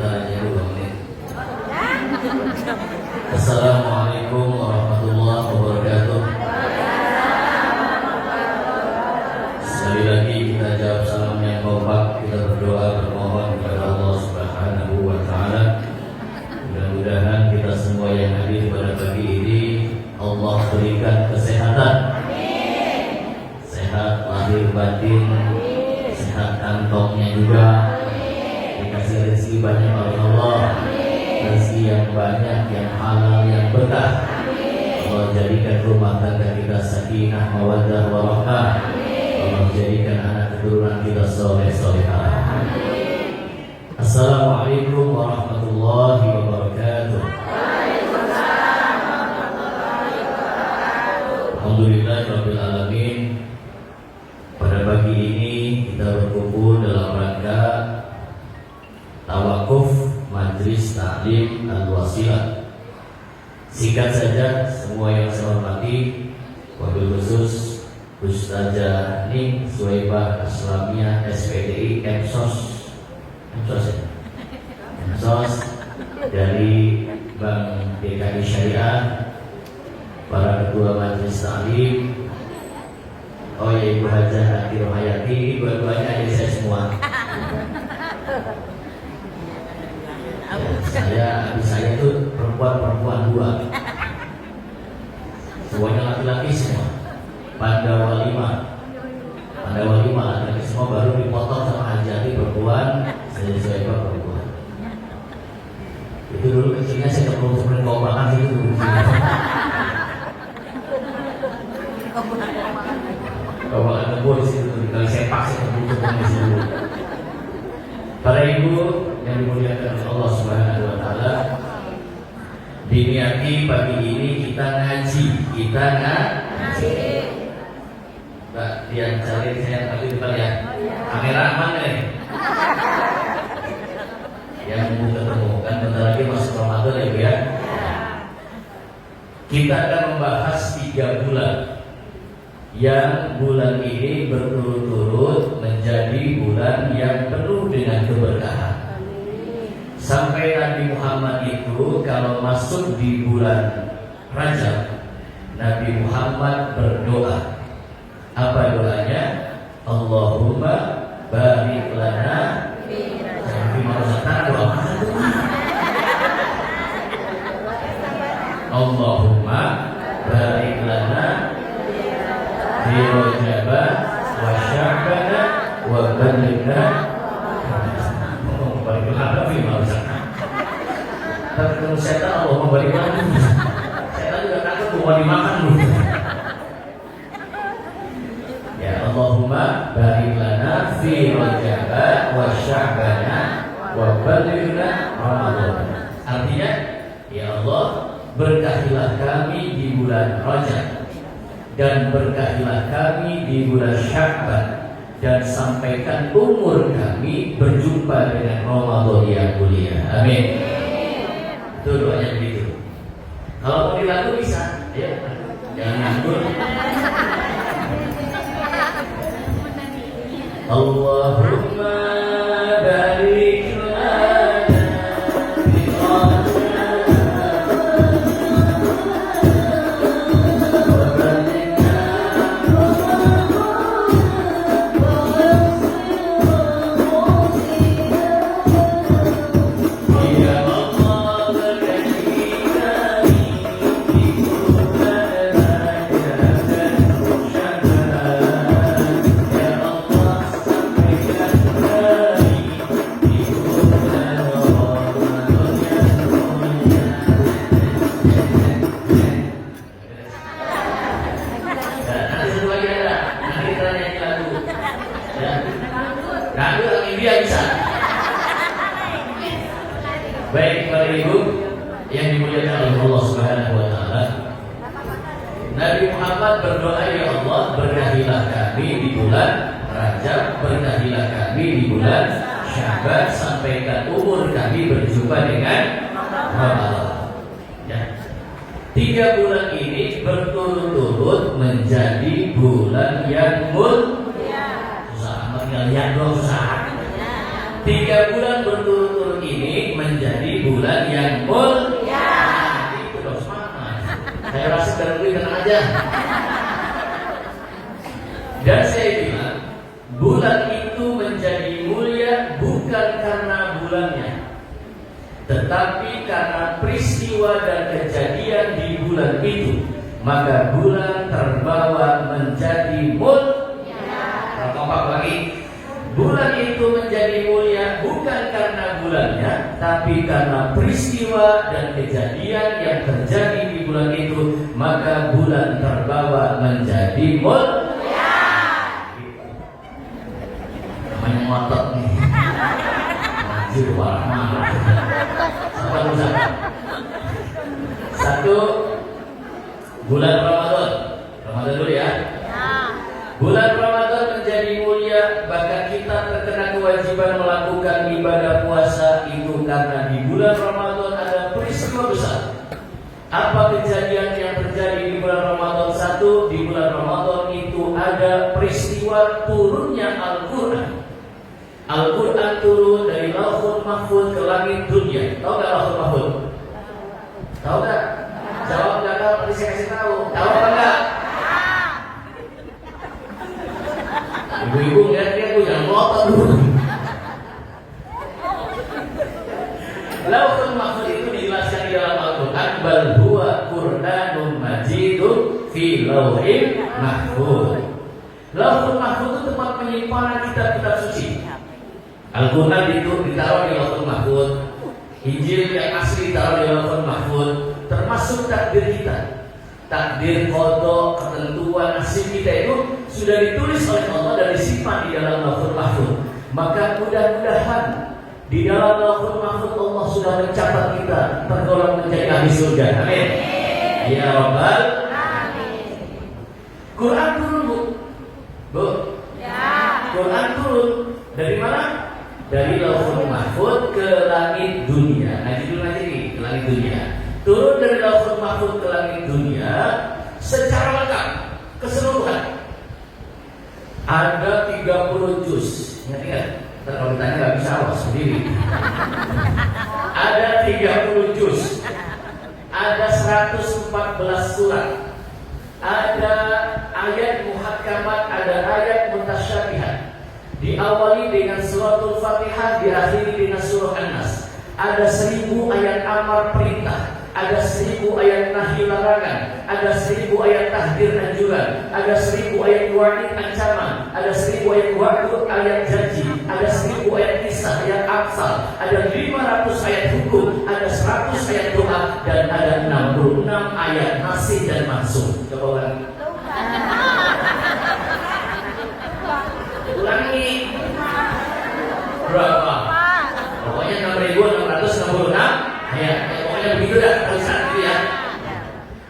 bentar aja 2 menit. Assalamualaikum warahmatullahi wabarakatuh. Sekali lagi kita jawab salam yang kompak, kita berdoa bermohon kepada Allah Subhanahu wa taala. Mudah-mudahan kita semua yang hadir pada pagi ini Allah berikan kesehatan. Amin. Sehat lahir batin, sehat kantongnya juga. Dikasih rezeki banyak oleh Allah. Rezeki yang banyak, yang halal, yang berkah. Allah jadikan rumah tangga kita sakinah, mawaddah, warahmah. Allah jadikan anak keturunan kita soleh-solehah. Assalamualaikum warahmatullahi wabarakatuh. Alhamdulillahirabbil alamin. Pada pagi ini kita berkumpul dalam rangka tawakuf Majelis Taklim Al-Wasilah. Singkat saja, semua yang saya hormati, wabil khusus Ustazah Ning Suwaibah Aslamiyah SPDI Emsos dari Bank DKI Syariah, para ketua Majelis Taklim, oh ya Ibu Hajah Hati Rohayati, dua-duanya adik saya semua. Adik saya itu perempuan 2, semuanya laki-laki semua. Pandawa 5 laki-laki semua, baru dipotong sama Hajati perempuan, saya Suwaibah perempuan. Itu dulu kecilnya saya perlu sebenarnya kombangan itu dulu. Kombangan ngebor di situ, kali sepak saya kebutuh di situ. Para ibu yang dimuliakan oleh Allah Subhanahu wa taala, diniati pagi ini kita ngaji. Mbak, dia cari saya tadi depan ya. Kamera mana nih? Yang mau ketemu kan bentar lagi masuk Ramadan ya, Bu ya. Kita akan membahas 3 bulan. Yang bulan ini berturut-turut menjadi bulan yang penuh dengan keberkahan. Sampai Nabi Muhammad itu kalau masuk di bulan Rajab, Nabi Muhammad berdoa. Apa doanya? Allahumma barik lana fi doa. Allahumma barik lana fi Rajab wa Sya'ban wa ballighna. Barik lana fi Rajab. Tapi kalau setan Allah barik lana. Setan juga takut mau dimakan dulu. Allahumma barik lana fi Rajab wa Sya'ban wa ballighna Ramadan. Artinya, ya Allah, berkahilah kami di bulan Rajab dan berkahilah kami di bulan Sya'ban, dan sampaikan umur kami berjumpa dengan Ramadan yang mulia. Amin. Itu doanya begitu. Kalau mau dilakukan bisa, ya. Jangan nganggur. Allahumma barik lana fi Rajab wa ballighna ya Allah berkahina di bulan Rajab dan Sya'ban. Ya Allah sampaikan kami di bulan Ramadan yang mulia. Nanti satu lagi ada, nanti kita nyanyi lagu. Ya, lagu yang India bisa. Baik para ibu yang dimuliakan oleh Allah Subhanahu wa taala, Nabi Muhammad berdoa, ya Allah, berkahilah kami di bulan Rajab, berkahilah kami di bulan Sya'ban, sampaikan umur kami berjumpa dengan Ramadan. Ya. 3 bulan ini berturut-turut menjadi bulan yang susah amat tinggal lihat doang susah. 3 bulan berturut-turut ini aja. Dan saya bilang, bulan itu menjadi mulia bukan karena bulannya, tetapi karena peristiwa dan kejadian di bulan itu, maka bulan terbawa menjadi mulia. Kompak lagi. Bulan itu menjadi mulia bukan karena bulannya, tapi karena peristiwa dan kejadian yang terjadi di bulan itu, maka bulan terbawa menjadi mulia. Namanya ngotot nih. Anjir, warna. Satu, bulan Ramadan. Ramadan dulu ya. Bulan Ramadan menjadi mulia, bahkan kita terkena kewajiban melakukan ibadah puasa itu karena di bulan Ramadan ada peristiwa besar. Apa kejadian yang terjadi di bulan Ramadan? Satu, di bulan Ramadan itu ada peristiwa turunnya Al-Quran. Al-Quran turun dari Lauhul Mahfuz ke langit dunia. Tahu nggak Lauhul Mahfuz? Tahu nggak? Jawab nggak tahu, nanti saya kasih tahu. Tahu apa nggak? Ibu-ibu ngeliatnya aku jangan ngotot dulu. Lauhul Mahfuz itu dijelaskan di dalam Al-Quran, bal huwa Qur'anun Majidun fi Lauhil Mahfuz. Lauhul Mahfuz itu tempat penyimpanan kitab-kitab suci. Al-Quran itu ditaruh di Lauhul Mahfuz, Injil yang asli ditaruh di Lauhul Mahfuz, termasuk takdir kita. Takdir, qada, ketentuan nasib kita itu sudah ditulis oleh Allah dan disimpan di dalam Lauhul Mahfuz. Maka mudah-mudahan di dalam Lauhul Mahfuz Allah sudah mencatat kita tergolong menjadi ahli surga. Amin. Ya Rabbal Alamin. Quran turun, Bu. Ya. Quran turun dari mana? Dari Lauhul Mahfuz ke langit dunia. Nah, judul aja nih, ke langit dunia. Turun dari Lauhul Mahfuz ke langit dunia secara lengkap, keseluruhan. Ada 30 juz. Ingat-ingat, kalau ditanya nggak bisa awas sendiri. Ada 30 juz. Ada 114 surat. Ada ayat muhakamat, ada ayat mutasyabihat. Diawali dengan suratul Fatihah, diakhiri dengan surah An-Nas. Ada 1000 ayat amar perintah, ada 1000 ayat nahi larangan, ada 1000 ayat tahdir anjuran, ada 1000 ayat wa'id ancaman, ada 1000 ayat wa'ud ayat janji, ada 1000 ayat kisah ayat amsal, ada 500 ayat hukum, ada 100 ayat doa, dan ada 66 ayat nasih dan mansukh. Coba ulangi. Ulangi. Berapa? Pokoknya 6.666 ayat. Pokoknya begitu dah tulisan itu ya.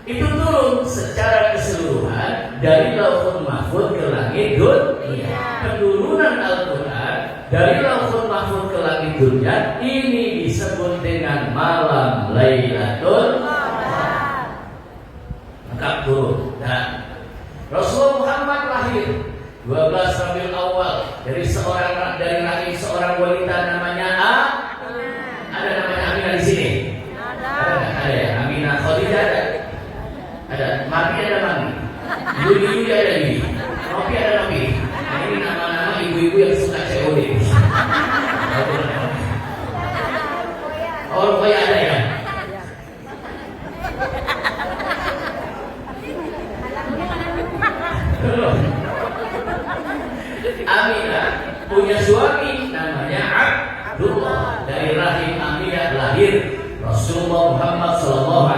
Itu turun secara keseluruhan dari Lauhul Mahfuz ke langit dunia. Penurunan Al-Quran dari Lauhul Mahfuz ke langit dunia ini disebut dengan malam Lailatul Qadar. Lengkap turun. Nah, Rasulullah Muhammad lahir 12 Rabiul Awal dari rahim seorang wanita namanya ada namanya Aminah di sini. Ada ya, Aminah Khadijah ada. Ada Mami, ada Mami. Yudi ada Yudi. Nopi ada Nopi. Nah, ini nama-nama ibu-ibu yang suka COD. Oh, Ruqayyah ada ya. Aminah punya suami namanya Abdullah. Dari rahim Aminah lahir Rasulullah Muhammad SAW.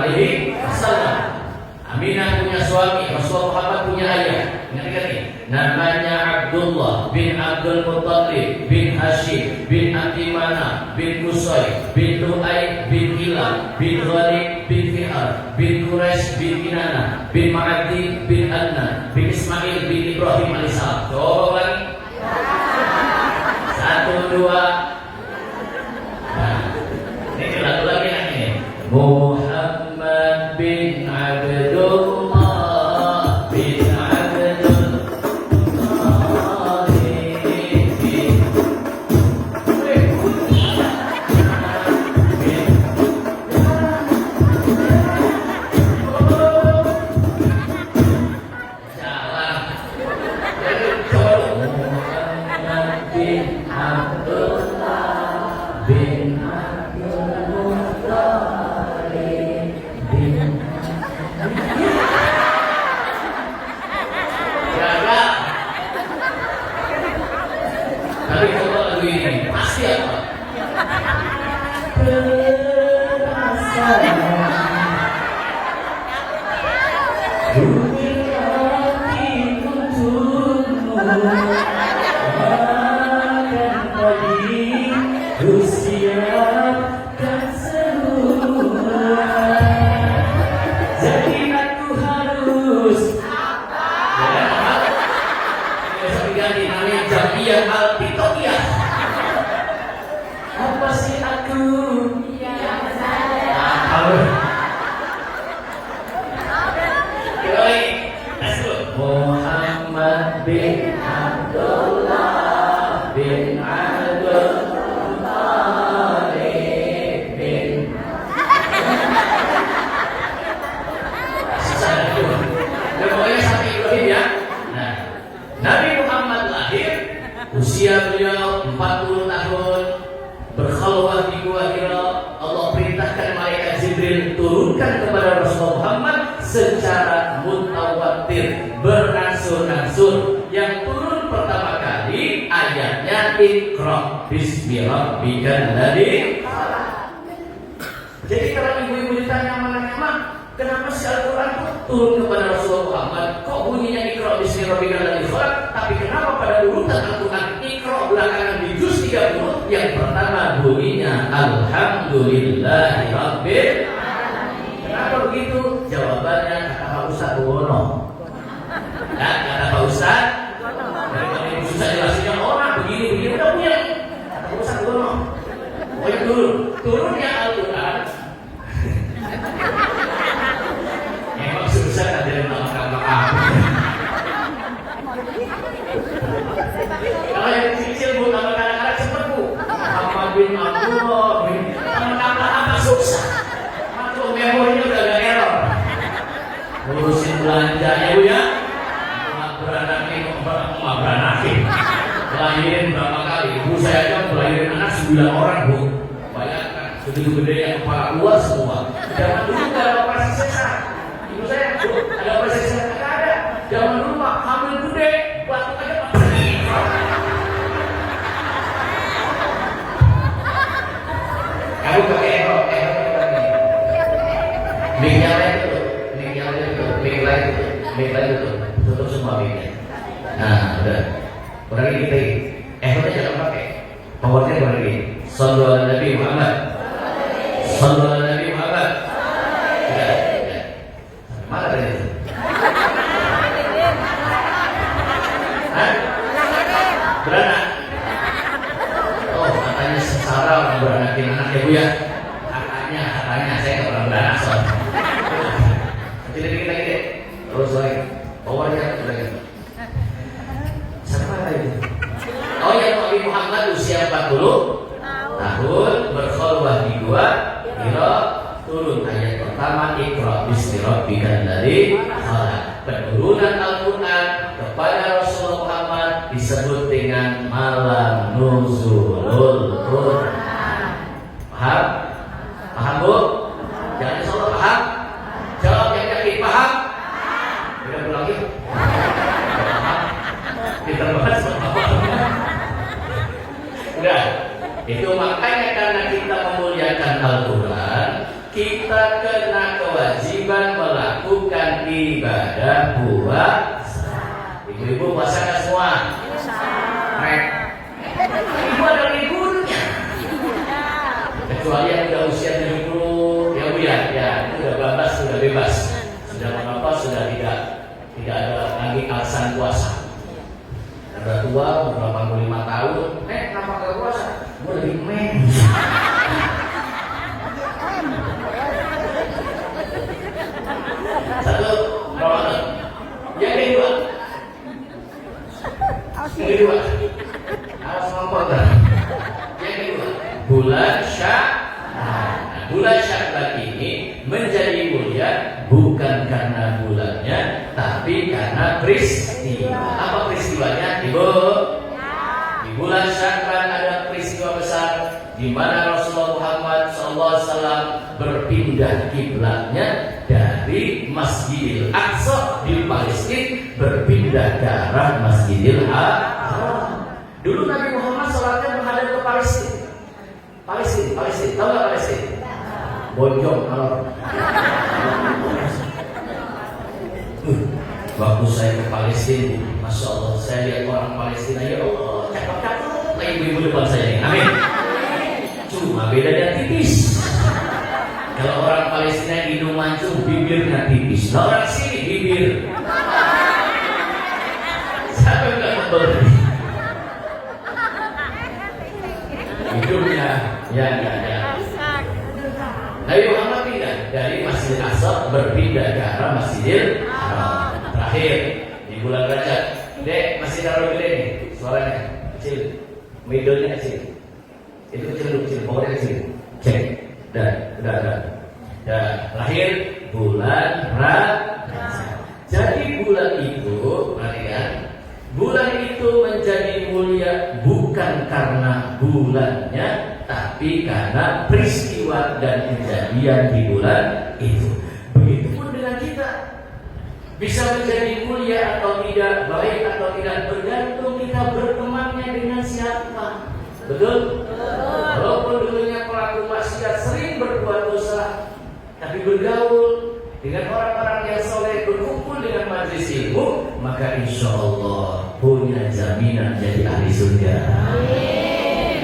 Aminah punya suami, Rasulullah Muhammad punya ayah. Ingat-ingat nih, namanya Abdullah bin Abdul Muttalib bin Hashim bin Abdi Manaf bin Qusay bin Lu'ay bin Hilal bin Ghalib bin Fihar bin Quraisy bin Kinana bin Ma'adi bin Adnan bin Ismail bin Ibrahim alaihissalam. Coba lagi. 1, 2. Nah, ini lagu lagi nih. Muhammad bin Abdullah bin Abdul Muttalib bin siapkan semua. Jadi aku harus apa? Bisa diganti namanya Jamiyah Al-Titokia. Apa sih aku? Muhammad bin Abdullah bin Abdul Muttalib bin pokoknya sampai Ibrahim ya. Nah, Nabi Muhammad lahir, usia beliau 40 tahun, berkhalwah di Gua Hira. Allah perintahkan malaikat Jibril turunkan kepada Rasulullah Muhammad secara mutawatir, beransur-ansur. Yang turun pertama kali ayatnya Iqra bismi rabbikal ladzi khalaq. Jadi kalau ibu-ibu ditanya sama Mak, kenapa si Al-Quran turun kepada Rasulullah Muhammad? Kok bunyinya Iqra bismi rabbikal ladzi khalaq? Tapi kenapa pada urutan Al-Quran Iqra belakangan di juz 30 yang pertama bunyinya Alhamdulillahi Rabbil Alamin? Kenapa begitu? Jawabannya kata Pak Ustaz Bono. Ya, kata Pak Ustaz, daripada ibu susah jelasinnya orang begini udah punya. Kata Pak Ustaz Bono, pokoknya turunnya Al-Quran. Memang susah ada yang makan. Kalau yang kecil bu, nama kadang-kadang cepet bu. Muhammad bin Abdullah bin nama susah. Makro memorinya udah agak error. Ngurusin belanjanya bu ya. Beranakin. Lahirin berapa kali? Ibu saya aja melahirin anak 9 orang bu. Bayangkan segitu gedenya kepala luar semua. Zaman dulu nggak ada operasi sesar. Ibu saya bu, ada operasi sesar nggak ada. Zaman dulu pak hamil gede, batuk aja pak. Kamu pakai error mic lain itu, tutup semua mic-nya. Nah, udah kita errornya jangan pakai, powernya boleh lagi. Sallu ala Nabi Muhammad. Sallu ala Nabi Muhammad. Udah. Mana tadi itu? Beranak. Oh, katanya sengsara orang beranakin anak ya bu ya. Katanya saya nggak pernah beranak soalnya. Dikit lagi deh. Terus lagi. Powernya udah gitu. Siapa lagi? Oh ya, Nabi Muhammad usia 40 tahun, berkhalwah di Gua Hira, turun ayat pertama Iqra bismi rabbikal ladzi khalaq. Penurunan Al-Quran kepada Rasulullah Muhammad disebut dengan malam nuzulul Quran. Paham? Paham bu? Jangan salah paham. Jawab yang yakin paham. Kita ulang lagi. Paham? Kita bahas apa? Udah. Itu makanya karena kita memuliakan Al-Quran, kita kena kewajiban melakukan ibadah puasa. Ibu-ibu puasa nggak semua? Ibu ada liburnya. Kecuali yang udah usia 70, ya bu ya, itu udah bebas, sudah bebas, sudah mengapa sudah tidak ada lagi alasan puasa. Udah tua, umur 85 tahun, kenapa gak puasa? Gue lagi men. Satu, Ramadan. Yang kedua, harus memotong. Yang kedua, bulan Sya'ban. Bulan Sya'ban ini menjadi mulia bukan karena bulannya, tapi karena peristiwa. Apa peristiwanya, Ibu? Di bulan Sya'ban ada peristiwa besar di mana Rasulullah Muhammad SAW berpindah kiblatnya dari Masjidil Aqsa di Palestina berpindah ke arah Masjidil Haram. Dulu Nabi Muhammad sholatnya menghadap ke Palestina. Tahu nggak Palestina? Bojong kalau. Waktu saya ke Palestina, Masya Allah, saya lihat orang Palestina, ya Allah, cakep-cakep ibu-ibu depan saya ini. Amin. cuma bedanya tipis. Kalau orang Palestina hidung mancung, bibirnya tipis. Nah, orang sini bibir. Siapa yang nggak betul? Hidungnya, ya. Nabi Muhammad pindah dari Masjidil Aqsa berpindah ke arah Masjidil Haram. Terakhir di bulan Rajab. Dek, masih taruh gede nih, suaranya kecil, middle-nya kecil. Itu kecil, pokoknya kecil. Cek, udah. Lahir bulan Rajab. Jadi bulan itu, perhatikan, bulan itu menjadi mulia bukan karena bulannya, tapi karena peristiwa dan kejadian di bulan itu. Begitupun dengan kita, bisa menjadi mulia atau tidak, baik atau tidak, bergantung kita bertemannya dengan siapa. Betul? Walaupun dulunya pelaku maksiat sering berbuat dosa, tapi bergaul dengan orang-orang yang soleh, berkumpul dengan majelis ilmu, maka insya Allah punya jaminan jadi ahli surga.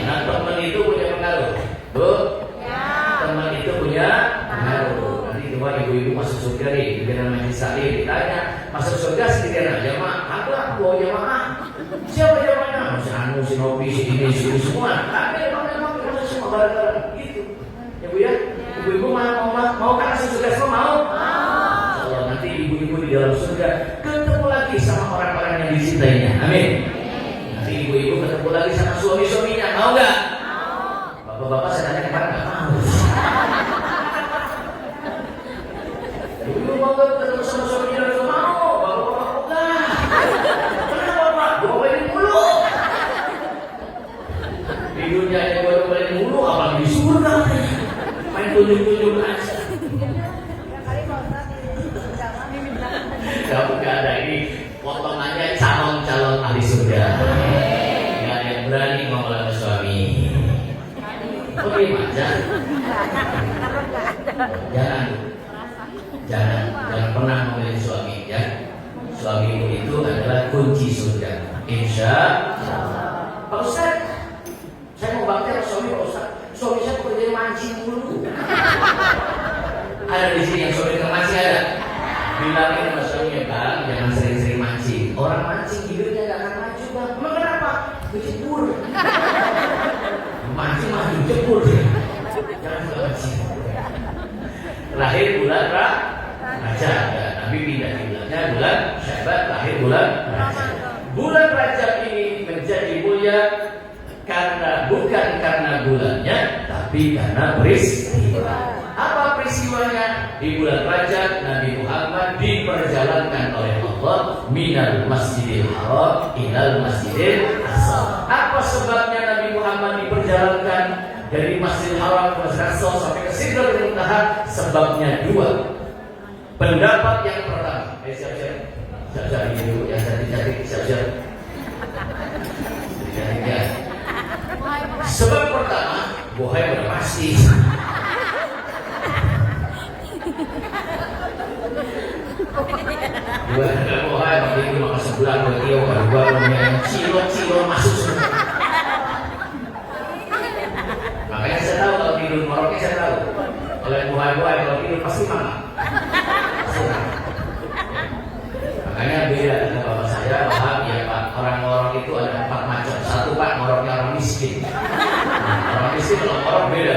Nah, teman itu punya pengaruh, Bu? Ya. Teman itu punya pengaruh. Nanti cuma ibu-ibu masuk surga nih, dengan majelis taklim ditanya, masuk surga sendirian aja, Mak? Ada, bawa jamaah. Siapa jamaahnya? Si Anu, si Nopi, si ini, si ini semua. Ada jamaah, masuk semua bareng-bareng gitu. Ya Bu ya? Ibu-ibu mau kan masuk surga semua? Mau? Allah, nanti ibu-ibu di dalam surga ketemu lagi sama orang-orang yang dicintainya. Amin. Nanti ibu-ibu ketemu lagi sama suami-suaminya. Mau nggak? Bapak-bapak saya tanya kemarin nggak mau. Ibu-ibu mau nggak ketemu sama suaminya? Nggak mau. Bapak-bapak enggak. Kenapa Pak? Bawa-bawain mulu. Di dunia yang bawa-bawain mulu, apalagi di surga. Main tunjuk-tunjuk aja. Gak ada, ini potongannya calon-calon ahli surga. Gak ada yang berani mengelola suami. Oke, jangan pernah memilih suami ya. Suamimu itu adalah kunci surga. Insya Allah. Pak Ustaz, saya mau bakti sama suami Pak Ustaz. Suami saya pekerjaan mancing dulu. Ada di sini yang suami mancing ada. Bilangin sama suaminya, Bang, jangan sering-sering mancing. Orang mancing hidupnya gak akan maju, Bang. Emang kenapa? Kejebur. Mancing maju jebur. Jangan suka mancing. Lahir bulan Rajab. Nabi pindah di bulannya bulan Syaban, lahir bulan Rajab. Bulan Rajab ini menjadi mulia bukan karena bulannya, tapi karena peristiwa. Apa peristiwanya? Di bulan Rajab Nabi Muhammad diperjalankan oleh Allah minal Masjidil Haram ilal Masjidil Aqsa. Apa sebabnya Nabi Muhammad diperjalankan dari Masjidil Haram ke Masjidil Aqsa sampai ke Sidratul Muntaha? Sebabnya dua. Pendapat yang pertama, siap-siap dulu, yang cantik siap-siap. Sebab pertama, bohai udah pasti. Dua ada bohai, waktu itu makan sebulan buat Tio, dua punya cilo masuk semua. Makanya saya tahu kalau tidur ngoroknya saya tahu. Kalau bohai kalau tidur pasti mama. Makanya beda dengan bapak saya, paham ya Pak. Orang ngorok itu ada 4 macam. Satu Pak, ngoroknya orang miskin. Orang miskin kalau ngorok beda.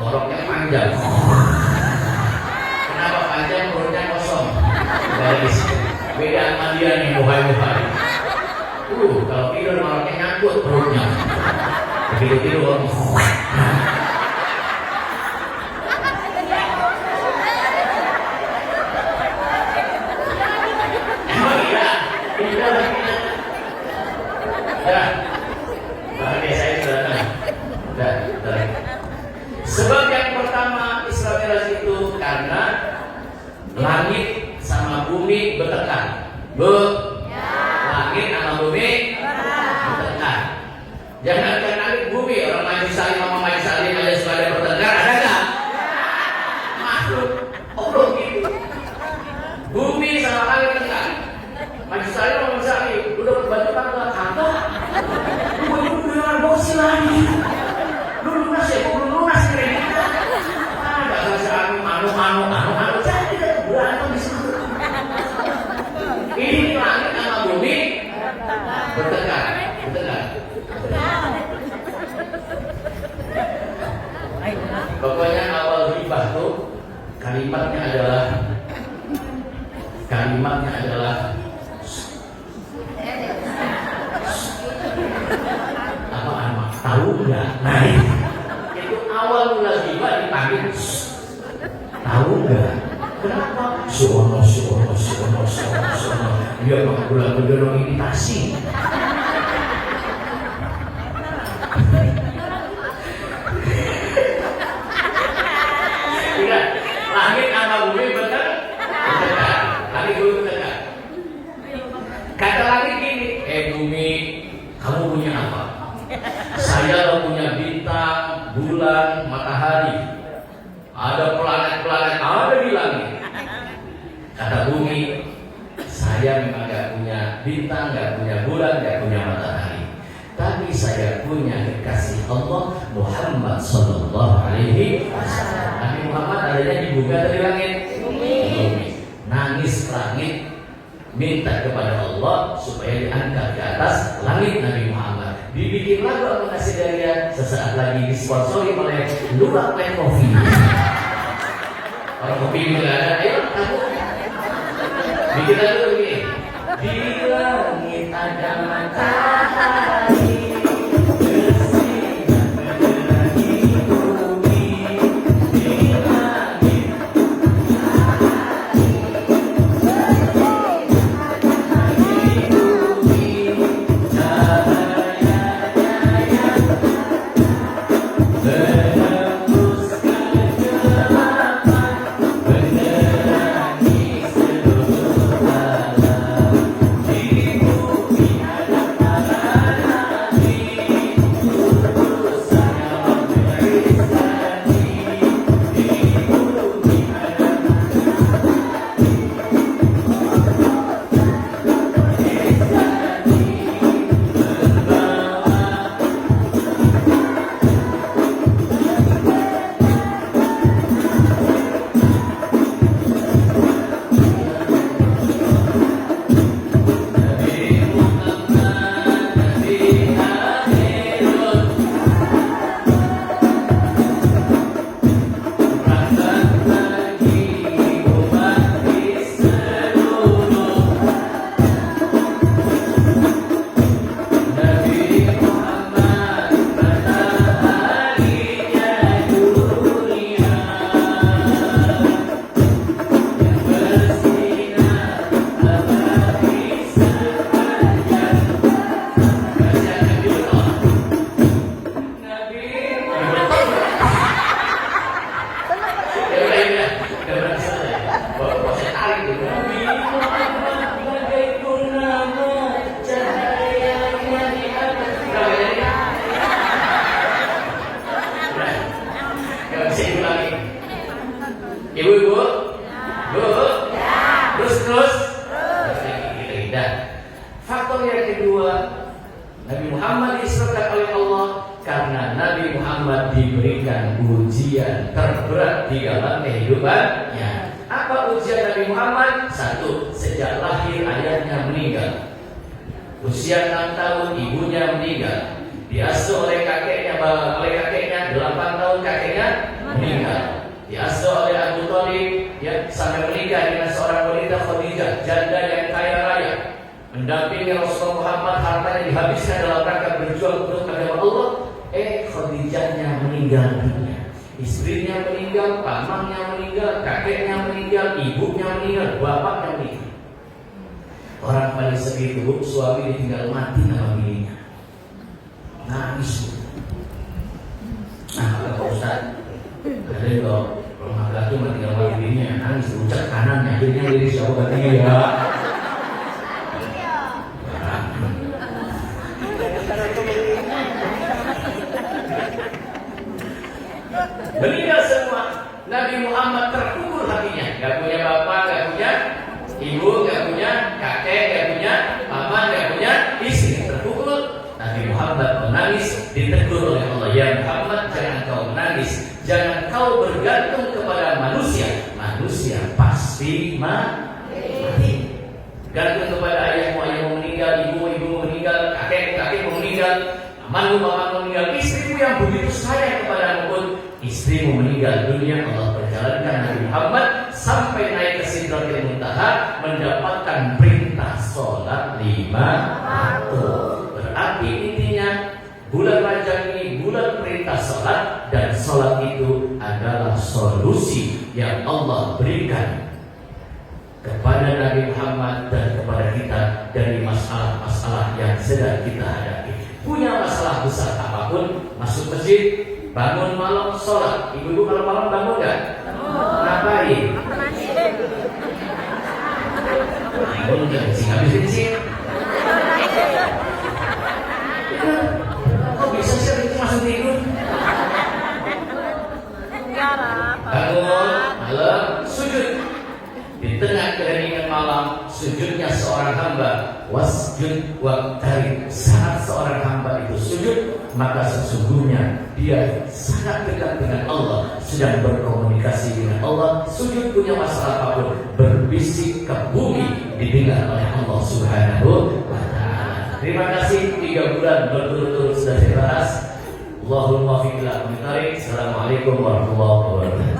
Ngoroknya panjang. Kenapa panjang? Perutnya kosong. Beda sama dia nih, bohai. Kalau tidur ngoroknya nyangkut perutnya. Begitu tidur sebab yang pertama Isra Mi'raj itu karena langit sama bumi bertekan. Langit sama bumi bertekan. Jangan kan langit bumi, orang maju salim sama maju salim aja sudah ada bertengkar, ada nggak? Makhluk Allah gitu. Bumi sama langit bertekan. Maju salim sama maju salim, udah berbaju tangga kagak. Ibu dengan bosi lagi. Lu lunas ya Pokoknya awal ghibah tuh kalimatnya adalah apaan mak? Tahu nggak? Nah itu awal mula ghibah dipanggil tahu nggak? Kenapa? Suono. Dia mengulang mendorong imitasi. Tidak, langit sama bumi benar. Langit bumi benar. Kata langit gini, bumi, kamu punya apa? Saya punya bintang, bulan, matahari. Ada planet-planet ada di langit. Kata bumi, saya memang gak punya bintang, gak punya bulan, gak punya matahari. Tapi saya punya kekasih Allah Muhammad Sallallahu Alaihi Wasallam. Nabi Muhammad adanya di bumi atau di langit? Bumi. Nangis langit, minta kepada Allah supaya diangkat ke atas langit Nabi Muhammad. Dibikin lagu Abu Nasir Daria sesaat lagi disponsori oleh Lura Pet Coffee. Orang kopi ini nggak ada, ayo kamu bikin lagu begini. Di langit ada matahari. Ibu-ibu? Bu? Terus? Tidak. Faktor yang kedua, Nabi Muhammad disebutkan oleh Allah karena Nabi Muhammad diberikan ujian terberat di dalam kehidupannya. Apa ujian Nabi Muhammad? Satu, sejak lahir ayahnya meninggal. Usia 6 tahun ibunya meninggal. Diasuh oleh kakeknya 8 tahun kakeknya meninggal. Diasuh oleh Abu Thalib sampai menikah dengan seorang wanita Khadijah, janda yang kaya raya. Mendampingi Rasulullah Muhammad, hartanya dihabiskan dalam rangka berjuang untuk agama Allah. Khadijahnya meninggal dunia. Istrinya meninggal, pamannya meninggal, kakeknya meninggal, ibunya meninggal, bapaknya meninggal. Orang paling sedih itu suami ditinggal mati sama bininya. Nangis. Nah, Pak Ustaz, ada yang kalau laki-laki tinggal mati bininya nangis, ucap kanannya, akhirnya jadi siapa katanya ya. Meninggal semua. Nabi Muhammad terpukul hatinya. Gak punya bapak, gak punya ibu, gak punya kakek, gak punya paman, gak punya istri. Terpukul. Nabi Muhammad menangis, ditegur oleh Allah. Ya Muhammad, jangan kau menangis, jangan kau bergantung kepada manusia. Manusia pasti mati. Gantung kepada ayahmu meninggal, ibumu meninggal, kakekmu meninggal, pamanmu meninggal, istrimu yang begitu sayang kepadamu pun istrimu meninggal dunia, Allah perjalankan Nabi Muhammad sampai naik ke Sidratul Muntaha mendapatkan perintah sholat 5 waktu. Berarti intinya bulan Rajab ini bulan perintah sholat, dan sholat itu adalah solusi yang Allah berikan kepada Nabi Muhammad dan kepada kita dari masalah-masalah yang sedang kita hadapi. Punya masalah besar apapun, masuk masjid, bangun malam sholat. Ibu-ibu kalau malam bangun nggak? Ngapain? Bangun nggak sih? Habisin sih. Kok bisa sih itu masuk tidur? Bangun malam sujud. Di tengah keheningan malam, sujudnya seorang hamba, wasjud waqtarib. Saat seorang hamba itu sujud, maka sesungguhnya dia sangat dekat dengan Allah, sedang berkomunikasi dengan Allah. Sujud punya masalah apapun, berbisik ke bumi, didengar oleh Allah Subhanahu wa ta'ala. Terima kasih, 3 bulan berturut-turut sudah saya bahas. Allahumma fiqlah. Assalamualaikum warahmatullahi wabarakatuh.